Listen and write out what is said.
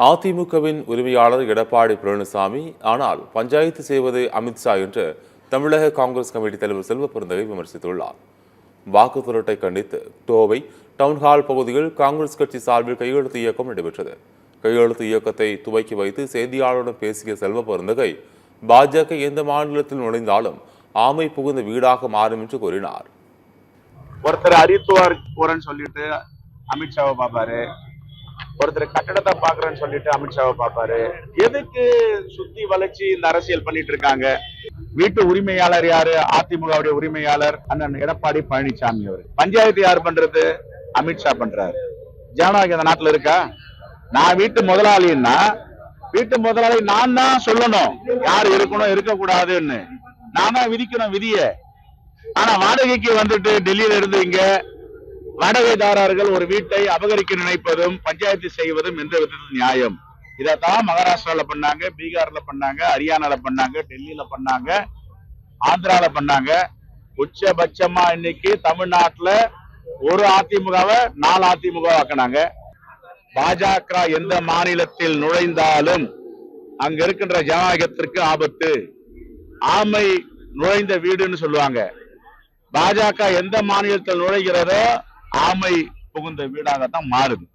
அதிமுகவின் உரிமையாளர் எடப்பாடி பழனிசாமி, ஆனால் பஞ்சாயத்து செய்வது அமித்ஷா என்று தமிழக காங்கிரஸ் கமிட்டி தலைவர் செல்வ பெருந்தகை விமர்சித்துள்ளார். வாக்கு திருட்டை கண்டித்து கோவை டவுன்ஹால் பகுதியில் காங்கிரஸ் கட்சி சார்பில் கையெழுத்து இயக்கம் நடைபெற்றது. கையெழுத்து இயக்கத்தை துவக்கி வைத்து செய்தியாளருடன் பேசிய செல்வ பெருந்தகை, பாஜக எந்த மாநிலத்தில் நுழைந்தாலும் ஆமை புகுந்த வீடாக மாறும் என்று கூறினார். ஒருத்தர் ஹரித்துவார் போறேன்னு சொல்லிட்டு அமித்ஷாவை பார்ப்பாரு, ஒருத்தர் கட்டடத்தை பாக்குறேன்னு சொல்லிட்டு அமித்ஷாவை பார்ப்பாரு. எதுக்கு சுத்தி வளைச்சு இந்த அரசியல் பண்ணிட்டு இருக்காங்க? வீட்டு உரிமையாளர் யாரு? அதிமுகவுடைய உரிமையாளர் அண்ணன் எடப்பாடி பழனிசாமி. அவர் பஞ்சாயத்து யார் பண்றது? அமித்ஷா பண்றாரு. ஜனநாயகம் இந்த நாட்டுல இருக்கா? நான் வீட்டு முதலாளின்னா வீட்டு முதலாளி நான் தான் சொல்லணும் யார் இருக்கணும் இருக்கக்கூடாதுன்னு. நான் தான் விதிக்கணும் விதிய. ஆனா வாடகைக்கு வந்துட்டு டெல்லியில இருந்து இங்க வாடகைதாரர்கள் ஒரு வீட்டை அபகரிக்க நினைப்பதும் பஞ்சாயத்து செய்வதும் எந்த விதத்தில் நியாயம்? இதைத்தான் மகாராஷ்டிரால பண்ணாங்க, பீகார்ல பண்ணாங்க, ஹரியானால பண்ணாங்க, டெல்லியில பண்ணாங்க, ஆந்திரால பண்ணாங்க. உச்சபட்சமா இன்னைக்கு தமிழ்நாட்டுல ஒரு அதிமுகவை 4 அதிமுக ஆக்கினாங்க. பாஜக எந்த மாநிலத்தில் நுழைந்தாலும் அங்க இருக்கின்ற ஜனநாயகத்திற்கு ஆபத்து. ஆமை நுழைந்த வீடுன்னு சொல்லுவாங்க. பாஜக எந்த மாநிலத்தில் நுழைகிறதோ ஆமை புகுந்த வீடாகத்தான் மாறுது.